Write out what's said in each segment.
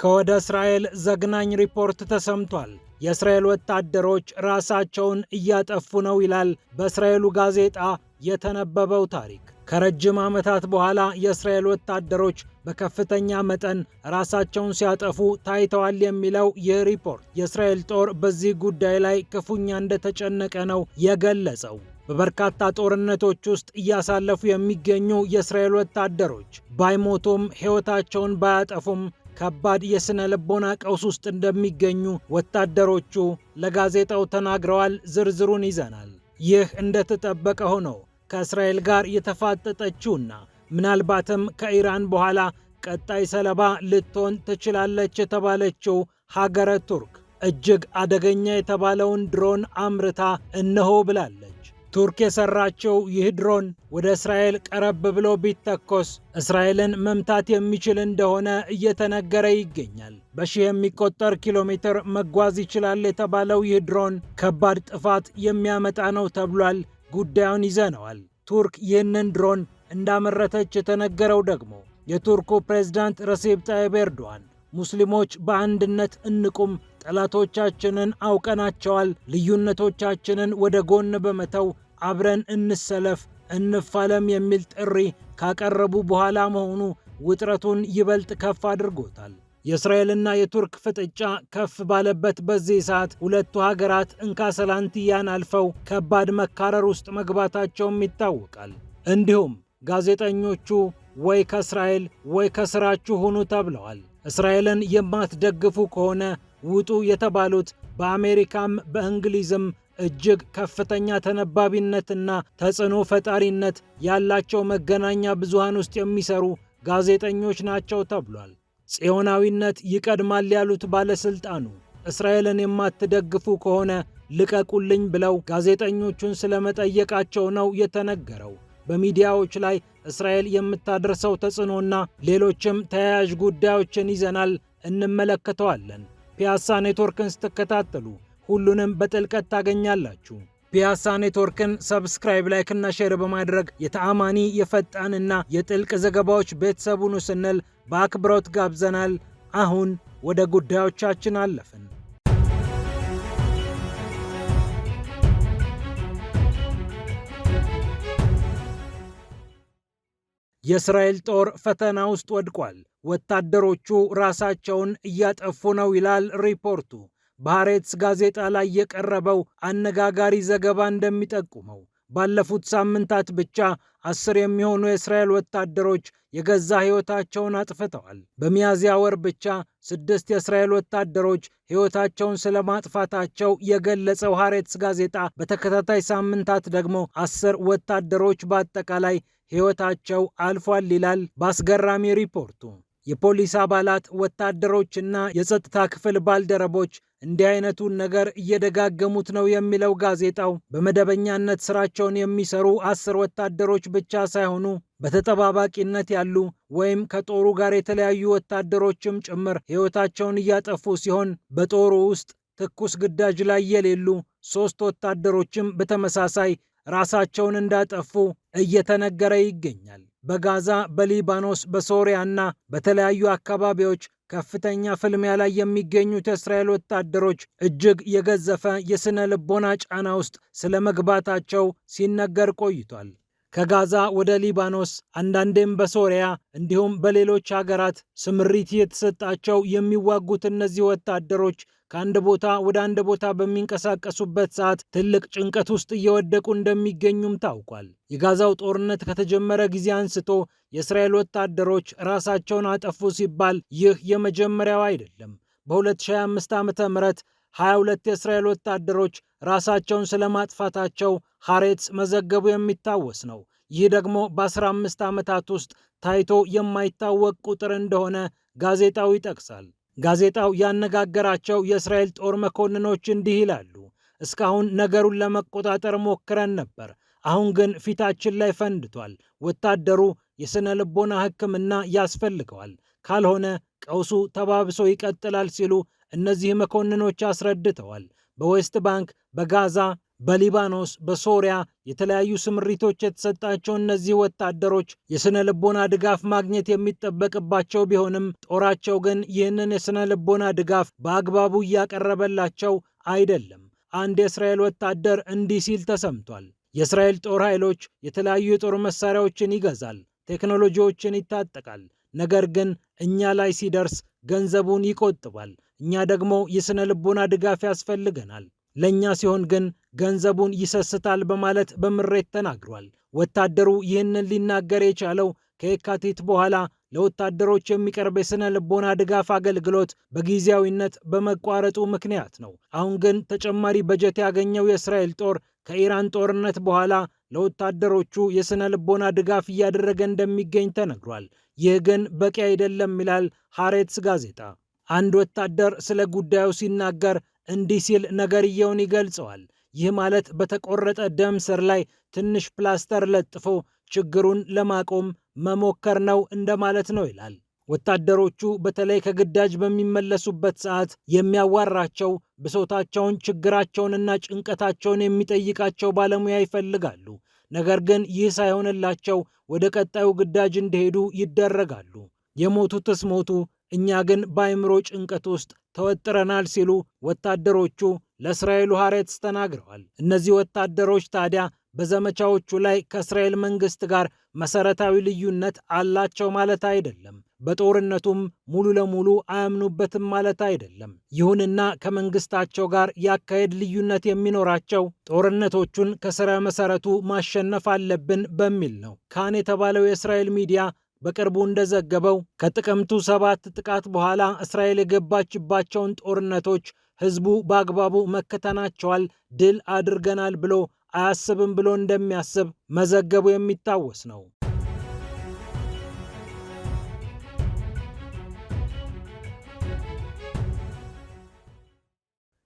ከወደ እስራኤል ዘግናኝ ሪፖርት ተሰምቷል። የእስራኤል ወታደሮች ራሳቸውን እያጠፉ ነው ይላል በእስራኤሉ ጋዜጣ የተነበበው ታሪክ። ከረጅም ዓመታት በኋላ የእስራኤል ወታደሮች በከፍተኛ መጠን ራሳቸውን ሲያጠፉ ታይተዋል የሚለው ይህ ሪፖርት የእስራኤል ጦር በዚህ ጉዳይ ላይ ክፉኛ እንደተጨነቀ ነው የገለጸው። በበርካታ ጦርነቶች ውስጥ እያሳለፉ የሚገኙ የእስራኤል ወታደሮች ባይሞቱም ሕይወታቸውን ባያጠፉም ከባድ የሥነ ልቦና ቀውስ ውስጥ እንደሚገኙ ወታደሮቹ ለጋዜጣው ተናግረዋል። ዝርዝሩን ይዘናል። ይህ እንደተጠበቀ ሆኖ ከእስራኤል ጋር የተፋጠጠችውና ምናልባትም ከኢራን በኋላ ቀጣይ ሰለባ ልትሆን ትችላለች የተባለችው ሀገረ ቱርክ እጅግ አደገኛ የተባለውን ድሮን አምርታ እነሆ ብላለች። ቱርክ የሰራችው ይህ ድሮን ወደ እስራኤል ቀረብ ብሎ ቢተኮስ እስራኤልን መምታት የሚችል እንደሆነ እየተነገረ ይገኛል። በሺህ የሚቆጠር ኪሎ ሜትር መጓዝ ይችላል የተባለው ይህ ድሮን ከባድ ጥፋት የሚያመጣ ነው ተብሏል። ጉዳዩን ይዘነዋል። ቱርክ ይህንን ድሮን እንዳመረተች የተነገረው ደግሞ የቱርኩ ፕሬዝዳንት ረሲብ ጣይብ ኤርዶዋን ሙስሊሞች በአንድነት እንቁም፣ ጠላቶቻችንን አውቀናቸዋል፣ ልዩነቶቻችንን ወደ ጎን በመተው አብረን እንሰለፍ፣ እንፋለም የሚል ጥሪ ካቀረቡ በኋላ መሆኑ ውጥረቱን ይበልጥ ከፍ አድርጎታል። የእስራኤልና የቱርክ ፍጥጫ ከፍ ባለበት በዚህ ሰዓት ሁለቱ ሀገራት እንካሰላንትያን አልፈው ከባድ መካረር ውስጥ መግባታቸውም ይታወቃል። እንዲሁም ጋዜጠኞቹ ወይ ከእስራኤል ወይ ከስራችሁ ሁኑ ተብለዋል። እስራኤልን የማትደግፉ ከሆነ ውጡ የተባሉት በአሜሪካም በእንግሊዝም እጅግ ከፍተኛ ተነባቢነትና ተጽዕኖ ፈጣሪነት ያላቸው መገናኛ ብዙሃን ውስጥ የሚሰሩ ጋዜጠኞች ናቸው ተብሏል። ጽዮናዊነት ይቀድማል ያሉት ባለስልጣኑ እስራኤልን የማትደግፉ ከሆነ ልቀቁልኝ ብለው ጋዜጠኞቹን ስለመጠየቃቸው ነው የተነገረው። በሚዲያዎች ላይ እስራኤል የምታደርሰው ተጽዕኖና ሌሎችም ተያያዥ ጉዳዮችን ይዘናል፣ እንመለከተዋለን። ፒያሳ ኔትወርክን ስትከታተሉ ሁሉንም በጥልቀት ታገኛላችሁ። ፒያሳ ኔትወርክን ሰብስክራይብ፣ ላይክ እና ሼር በማድረግ የተአማኒ የፈጣንና የጥልቅ ዘገባዎች ቤተሰቡን ስንል በአክብሮት ጋብዘናል። አሁን ወደ ጉዳዮቻችን አለፍን። የእስራኤል ጦር ፈተና ውስጥ ወድቋል። ወታደሮቹ ራሳቸውን እያጠፉ ነው ይላል ሪፖርቱ። በሃሬትስ ጋዜጣ ላይ የቀረበው አነጋጋሪ ዘገባ እንደሚጠቁመው ባለፉት ሳምንታት ብቻ 10 የሚሆኑ የእስራኤል ወታደሮች የገዛ ሕይወታቸውን አጥፍተዋል። በሚያዝያ ወር ብቻ 6 የእስራኤል ወታደሮች ሕይወታቸውን ስለማጥፋታቸው የገለጸው ሃሬትስ ጋዜጣ በተከታታይ ሳምንታት ደግሞ 10 ወታደሮች በአጠቃላይ ሕይወታቸው አልፏል ይላል በአስገራሚ ሪፖርቱ። የፖሊስ አባላት፣ ወታደሮችና የጸጥታ ክፍል ባልደረቦች እንዲህ አይነቱን ነገር እየደጋገሙት ነው የሚለው ጋዜጣው በመደበኛነት ስራቸውን የሚሰሩ 10 ወታደሮች ብቻ ሳይሆኑ በተጠባባቂነት ያሉ ወይም ከጦሩ ጋር የተለያዩ ወታደሮችም ጭምር ሕይወታቸውን እያጠፉ ሲሆን በጦሩ ውስጥ ትኩስ ግዳጅ ላይ የሌሉ 3 ወታደሮችም በተመሳሳይ ራሳቸውን እንዳጠፉ እየተነገረ ይገኛል። በጋዛ፣ በሊባኖስ፣ በሶሪያና በተለያዩ አካባቢዎች ከፍተኛ ፍልሚያ ላይ የሚገኙት የእስራኤል ወታደሮች እጅግ የገዘፈ የሥነ ልቦና ጫና ውስጥ ስለመግባታቸው ሲነገር ቆይቷል። ከጋዛ ወደ ሊባኖስ አንዳንዴም በሶሪያ እንዲሁም በሌሎች ሀገራት ስምሪት የተሰጣቸው የሚዋጉት እነዚህ ወታደሮች ከአንድ ቦታ ወደ አንድ ቦታ በሚንቀሳቀሱበት ሰዓት ትልቅ ጭንቀት ውስጥ እየወደቁ እንደሚገኙም ታውቋል። የጋዛው ጦርነት ከተጀመረ ጊዜ አንስቶ የእስራኤል ወታደሮች ራሳቸውን አጠፉ ሲባል ይህ የመጀመሪያው አይደለም። በ2025 ዓ.ም 22 የእስራኤል ወታደሮች ራሳቸውን ስለማጥፋታቸው ሃሬትስ መዘገቡ የሚታወስ ነው። ይህ ደግሞ በ15 ዓመታት ውስጥ ታይቶ የማይታወቅ ቁጥር እንደሆነ ጋዜጣው ይጠቅሳል። ጋዜጣው ያነጋገራቸው የእስራኤል ጦር መኮንኖች እንዲህ ይላሉ። እስካሁን ነገሩን ለመቆጣጠር ሞክረን ነበር። አሁን ግን ፊታችን ላይ ፈንድቷል። ወታደሩ የሥነ ልቦና ሕክምና ያስፈልገዋል፣ ካልሆነ ቀውሱ ተባብሶ ይቀጥላል ሲሉ እነዚህ መኮንኖች አስረድተዋል። በዌስት ባንክ፣ በጋዛ፣ በሊባኖስ፣ በሶሪያ የተለያዩ ስምሪቶች የተሰጣቸው እነዚህ ወታደሮች የስነ ልቦና ድጋፍ ማግኘት የሚጠበቅባቸው ቢሆንም ጦራቸው ግን ይህንን የስነ ልቦና ድጋፍ በአግባቡ እያቀረበላቸው አይደለም። አንድ የእስራኤል ወታደር እንዲህ ሲል ተሰምቷል። የእስራኤል ጦር ኃይሎች የተለያዩ የጦር መሳሪያዎችን ይገዛል፣ ቴክኖሎጂዎችን ይታጠቃል። ነገር ግን እኛ ላይ ሲደርስ ገንዘቡን ይቆጥባል። እኛ ደግሞ የስነ ልቦና ድጋፍ ያስፈልገናል። ለእኛ ሲሆን ግን ገንዘቡን ይሰስታል በማለት በምሬት ተናግሯል። ወታደሩ ይህንን ሊናገር የቻለው ከየካቲት በኋላ ለወታደሮች የሚቀርብ የስነ ልቦና ድጋፍ አገልግሎት በጊዜያዊነት በመቋረጡ ምክንያት ነው። አሁን ግን ተጨማሪ በጀት ያገኘው የእስራኤል ጦር ከኢራን ጦርነት በኋላ ለወታደሮቹ የስነ ልቦና ድጋፍ እያደረገ እንደሚገኝ ተነግሯል። ይህ ግን በቂ አይደለም ይላል ሃሬትስ ጋዜጣ። አንድ ወታደር ስለ ጉዳዩ ሲናገር እንዲህ ሲል ነገርየውን ይገልጸዋል። ይህ ማለት በተቆረጠ ደም ስር ላይ ትንሽ ፕላስተር ለጥፎ ችግሩን ለማቆም መሞከር ነው እንደማለት ነው ይላል። ወታደሮቹ በተለይ ከግዳጅ በሚመለሱበት ሰዓት የሚያዋራቸው ብሶታቸውን፣ ችግራቸውንና ጭንቀታቸውን የሚጠይቃቸው ባለሙያ ይፈልጋሉ። ነገር ግን ይህ ሳይሆንላቸው ወደ ቀጣዩ ግዳጅ እንዲሄዱ ይደረጋሉ። የሞቱትስ ሞቱ፣ እኛ ግን በአእምሮ ጭንቀት ውስጥ ተወጥረናል ሲሉ ወታደሮቹ ለእስራኤሉ ሃሬትስ ተናግረዋል። እነዚህ ወታደሮች ታዲያ በዘመቻዎቹ ላይ ከእስራኤል መንግስት ጋር መሰረታዊ ልዩነት አላቸው ማለት አይደለም። በጦርነቱም ሙሉ ለሙሉ አያምኑበትም ማለት አይደለም። ይሁንና ከመንግስታቸው ጋር ያካሄድ ልዩነት የሚኖራቸው ጦርነቶቹን ከስረ መሰረቱ ማሸነፍ አለብን በሚል ነው። ካን የተባለው የእስራኤል ሚዲያ በቅርቡ እንደዘገበው ከጥቅምቱ 7 ጥቃት በኋላ እስራኤል የገባችባቸውን ጦርነቶች ህዝቡ በአግባቡ መከተናቸዋል፣ ድል አድርገናል ብሎ አያስብም ብሎ እንደሚያስብ መዘገቡ የሚታወስ ነው።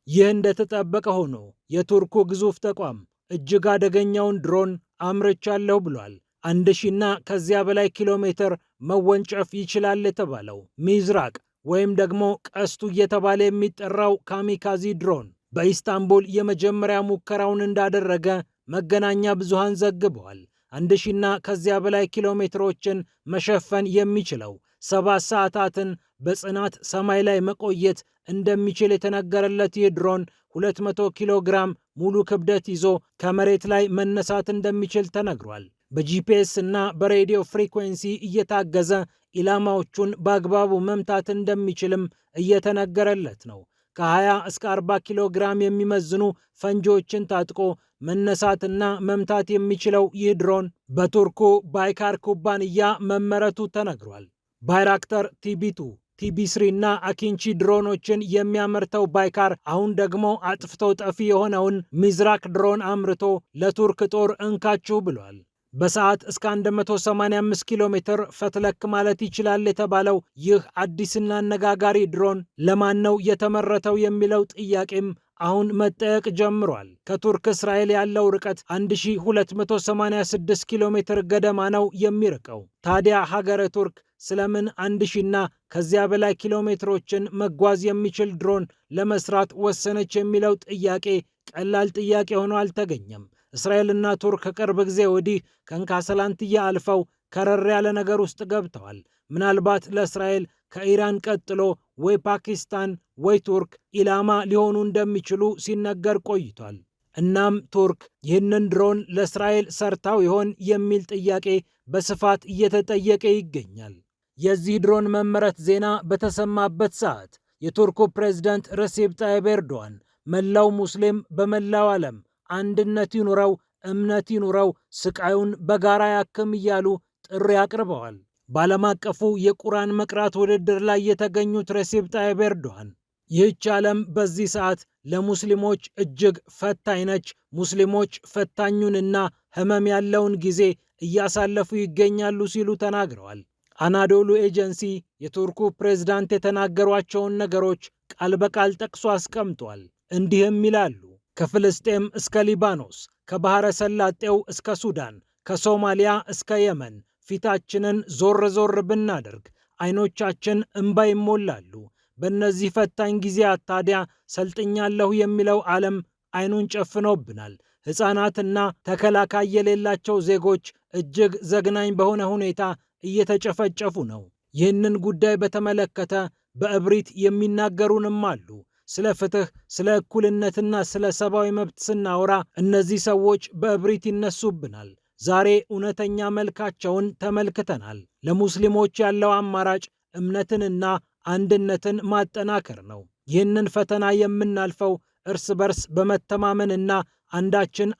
ይህ እንደተጠበቀ ሆኖ የቱርኩ ግዙፍ ተቋም እጅግ አደገኛውን ድሮን አምርቻለሁ ብሏል። 1000 እና ከዚያ በላይ ኪሎ ሜትር መወንጨፍ ይችላል የተባለው ሚዝራቅ ወይም ደግሞ ቀስቱ እየተባለ የሚጠራው ካሚካዚ ድሮን በኢስታንቡል የመጀመሪያ ሙከራውን እንዳደረገ መገናኛ ብዙሃን ዘግበዋል። 1000 እና ከዚያ በላይ ኪሎ ሜትሮችን መሸፈን የሚችለው 7 ሰዓታትን በጽናት ሰማይ ላይ መቆየት እንደሚችል የተነገረለት ይህ ድሮን 200 ኪሎ ግራም ሙሉ ክብደት ይዞ ከመሬት ላይ መነሳት እንደሚችል ተነግሯል። በጂፒኤስ እና በሬዲዮ ፍሪኩዌንሲ እየታገዘ ኢላማዎቹን በአግባቡ መምታት እንደሚችልም እየተነገረለት ነው። ከ20 እስከ 40 ኪሎ ግራም የሚመዝኑ ፈንጂዎችን ታጥቆ መነሳትና መምታት የሚችለው ይህ ድሮን በቱርኩ ባይካር ኩባንያ መመረቱ ተነግሯል። ባይራክተር ቲቢ2፣ ቲቢ3 እና አኪንቺ ድሮኖችን የሚያመርተው ባይካር አሁን ደግሞ አጥፍቶ ጠፊ የሆነውን ሚዝራክ ድሮን አምርቶ ለቱርክ ጦር እንካችሁ ብሏል። በሰዓት እስከ 185 ኪሎ ሜትር ፈትለክ ማለት ይችላል የተባለው ይህ አዲስና አነጋጋሪ ድሮን ለማን ነው የተመረተው የሚለው ጥያቄም አሁን መጠየቅ ጀምሯል። ከቱርክ እስራኤል ያለው ርቀት 1286 ኪሎ ሜትር ገደማ ነው የሚርቀው። ታዲያ ሀገረ ቱርክ ስለምን 1000 እና ከዚያ በላይ ኪሎ ሜትሮችን መጓዝ የሚችል ድሮን ለመስራት ወሰነች የሚለው ጥያቄ ቀላል ጥያቄ ሆኖ አልተገኘም። እስራኤልና ቱርክ ከቅርብ ጊዜ ወዲህ ከንካሰላንትያ አልፈው ከረር ያለ ነገር ውስጥ ገብተዋል። ምናልባት ለእስራኤል ከኢራን ቀጥሎ ወይ ፓኪስታን ወይ ቱርክ ኢላማ ሊሆኑ እንደሚችሉ ሲነገር ቆይቷል። እናም ቱርክ ይህንን ድሮን ለእስራኤል ሰርታው ይሆን የሚል ጥያቄ በስፋት እየተጠየቀ ይገኛል። የዚህ ድሮን መመረት ዜና በተሰማበት ሰዓት የቱርኩ ፕሬዝዳንት ረሲፕ ጣይብ ኤርዶዋን መላው ሙስሊም በመላው ዓለም አንድነት ይኑረው፣ እምነት ይኑረው፣ ስቃዩን በጋራ ያክም እያሉ ጥሪ አቅርበዋል። በዓለም አቀፉ የቁርአን መቅራት ውድድር ላይ የተገኙት ረሲፕ ጣይብ ኤርዶዋን ይህች ዓለም በዚህ ሰዓት ለሙስሊሞች እጅግ ፈታኝ ነች፣ ሙስሊሞች ፈታኙንና ሕመም ያለውን ጊዜ እያሳለፉ ይገኛሉ ሲሉ ተናግረዋል። አናዶሉ ኤጀንሲ የቱርኩ ፕሬዝዳንት የተናገሯቸውን ነገሮች ቃል በቃል ጠቅሶ አስቀምጧል። እንዲህም ይላሉ። ከፍልስጤም እስከ ሊባኖስ፣ ከባሕረ ሰላጤው እስከ ሱዳን፣ ከሶማሊያ እስከ የመን ፊታችንን ዞር ዞር ብናደርግ አይኖቻችን እንባ ይሞላሉ። በእነዚህ ፈታኝ ጊዜያት ታዲያ ሰልጥኛለሁ የሚለው ዓለም አይኑን ጨፍኖብናል። ሕፃናትና ተከላካይ የሌላቸው ዜጎች እጅግ ዘግናኝ በሆነ ሁኔታ እየተጨፈጨፉ ነው። ይህንን ጉዳይ በተመለከተ በእብሪት የሚናገሩንም አሉ። ስለ ፍትህ፣ ስለ እኩልነትና ስለ ሰብአዊ መብት ስናወራ እነዚህ ሰዎች በእብሪት ይነሱብናል። ዛሬ እውነተኛ መልካቸውን ተመልክተናል። ለሙስሊሞች ያለው አማራጭ እምነትንና አንድነትን ማጠናከር ነው። ይህንን ፈተና የምናልፈው እርስ በርስ በመተማመንና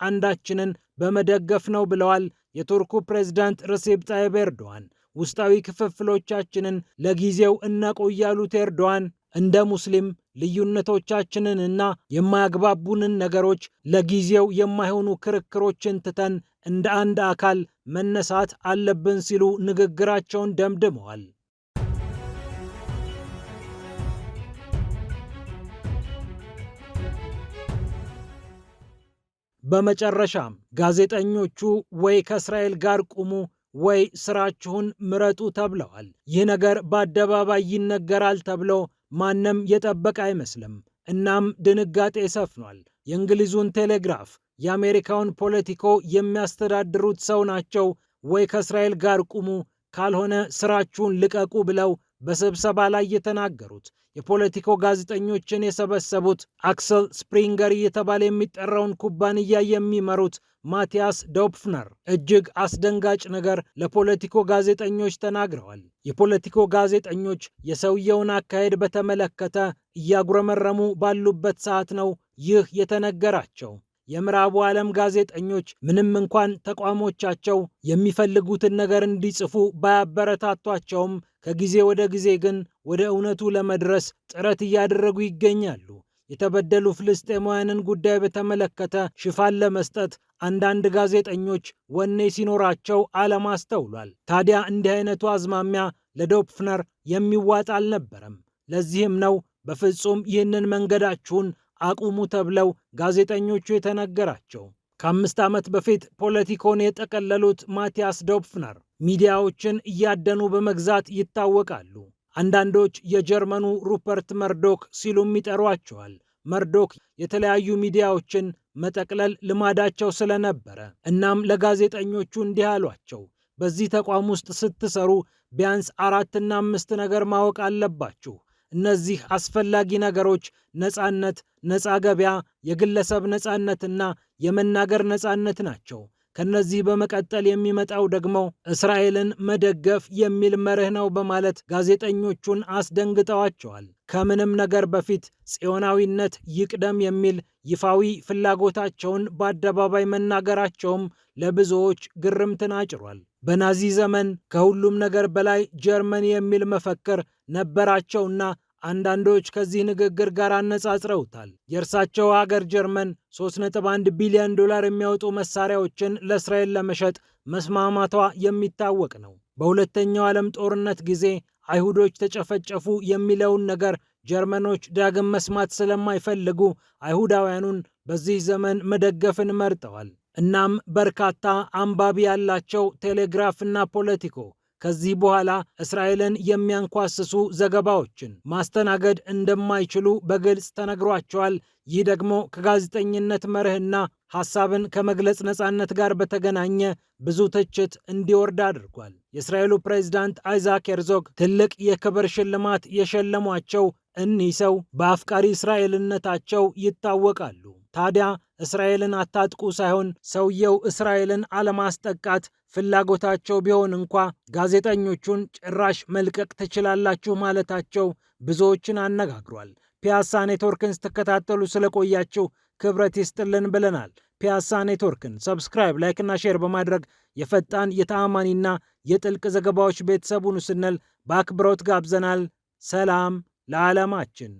አንዳችንን በመደገፍ ነው ብለዋል የቱርኩ ፕሬዝዳንት ረሲፕ ጣይብ ኤርዶዋን። ውስጣዊ ክፍፍሎቻችንን ለጊዜው እናቆይ ያሉት ኤርዶዋን እንደ ሙስሊም ልዩነቶቻችንንና የማያግባቡንን ነገሮች ለጊዜው የማይሆኑ ክርክሮችን ትተን እንደ አንድ አካል መነሳት አለብን ሲሉ ንግግራቸውን ደምድመዋል። በመጨረሻም ጋዜጠኞቹ ወይ ከእስራኤል ጋር ቁሙ ወይ ስራችሁን ምረጡ ተብለዋል። ይህ ነገር በአደባባይ ይነገራል ተብሎ ማንም የጠበቀ አይመስልም። እናም ድንጋጤ ሰፍኗል። የእንግሊዙን ቴሌግራፍ የአሜሪካውን ፖለቲኮ የሚያስተዳድሩት ሰው ናቸው ወይ ከእስራኤል ጋር ቁሙ ካልሆነ ስራችሁን ልቀቁ ብለው በስብሰባ ላይ የተናገሩት። የፖለቲኮ ጋዜጠኞችን የሰበሰቡት አክሰል ስፕሪንገር እየተባለ የሚጠራውን ኩባንያ የሚመሩት ማቲያስ ዶፕፍነር እጅግ አስደንጋጭ ነገር ለፖለቲኮ ጋዜጠኞች ተናግረዋል። የፖለቲኮ ጋዜጠኞች የሰውየውን አካሄድ በተመለከተ እያጉረመረሙ ባሉበት ሰዓት ነው ይህ የተነገራቸው። የምዕራቡ ዓለም ጋዜጠኞች ምንም እንኳን ተቋሞቻቸው የሚፈልጉትን ነገር እንዲጽፉ ባያበረታቷቸውም ከጊዜ ወደ ጊዜ ግን ወደ እውነቱ ለመድረስ ጥረት እያደረጉ ይገኛሉ። የተበደሉ ፍልስጤማውያንን ጉዳይ በተመለከተ ሽፋን ለመስጠት አንዳንድ ጋዜጠኞች ወኔ ሲኖራቸው አለማስተውሏል። ታዲያ እንዲህ አይነቱ አዝማሚያ ለዶፕፍነር የሚዋጥ አልነበረም። ለዚህም ነው በፍጹም ይህንን መንገዳችሁን አቁሙ ተብለው ጋዜጠኞቹ የተነገራቸው። ከ5 ዓመት በፊት ፖለቲኮን የጠቀለሉት ማቲያስ ዶፕፍነር ሚዲያዎችን እያደኑ በመግዛት ይታወቃሉ። አንዳንዶች የጀርመኑ ሩፐርት መርዶክ ሲሉም ይጠሯቸዋል። መርዶክ የተለያዩ ሚዲያዎችን መጠቅለል ልማዳቸው ስለነበረ እናም ለጋዜጠኞቹ እንዲህ አሏቸው፣ በዚህ ተቋም ውስጥ ስትሰሩ ቢያንስ 4 እና 5 ነገር ማወቅ አለባችሁ። እነዚህ አስፈላጊ ነገሮች ነፃነት፣ ነፃ ገበያ፣ የግለሰብ ነፃነትና የመናገር ነፃነት ናቸው። ከነዚህ በመቀጠል የሚመጣው ደግሞ እስራኤልን መደገፍ የሚል መርህ ነው በማለት ጋዜጠኞቹን አስደንግጠዋቸዋል። ከምንም ነገር በፊት ጽዮናዊነት ይቅደም የሚል ይፋዊ ፍላጎታቸውን በአደባባይ መናገራቸውም ለብዙዎች ግርምትን አጭሯል። በናዚ ዘመን ከሁሉም ነገር በላይ ጀርመን የሚል መፈክር ነበራቸውና አንዳንዶች ከዚህ ንግግር ጋር አነጻጽረውታል። የእርሳቸው ሀገር ጀርመን 3.1 ቢሊዮን ዶላር የሚያወጡ መሳሪያዎችን ለእስራኤል ለመሸጥ መስማማቷ የሚታወቅ ነው። በሁለተኛው ዓለም ጦርነት ጊዜ አይሁዶች ተጨፈጨፉ የሚለውን ነገር ጀርመኖች ዳግም መስማት ስለማይፈልጉ አይሁዳውያኑን በዚህ ዘመን መደገፍን መርጠዋል። እናም በርካታ አንባቢ ያላቸው ቴሌግራፍና ፖለቲኮ ከዚህ በኋላ እስራኤልን የሚያንኳስሱ ዘገባዎችን ማስተናገድ እንደማይችሉ በግልጽ ተነግሯቸዋል። ይህ ደግሞ ከጋዜጠኝነት መርህና ሐሳብን ከመግለጽ ነፃነት ጋር በተገናኘ ብዙ ትችት እንዲወርድ አድርጓል። የእስራኤሉ ፕሬዝዳንት አይዛክ ሄርዞግ ትልቅ የክብር ሽልማት የሸለሟቸው እኒህ ሰው በአፍቃሪ እስራኤልነታቸው ይታወቃሉ። ታዲያ እስራኤልን አታጥቁ ሳይሆን ሰውየው እስራኤልን አለማስጠቃት ፍላጎታቸው ቢሆን እንኳ ጋዜጠኞቹን ጭራሽ መልቀቅ ትችላላችሁ ማለታቸው ብዙዎችን አነጋግሯል። ፒያሳ ኔትወርክን ስትከታተሉ ስለቆያችሁ ክብረት ይስጥልን ብለናል። ፒያሳ ኔትወርክን ሰብስክራይብ፣ ላይክና ሼር በማድረግ የፈጣን የተአማኒና የጥልቅ ዘገባዎች ቤተሰቡን ስንል በአክብሮት ጋብዘናል። ሰላም ለዓለማችን።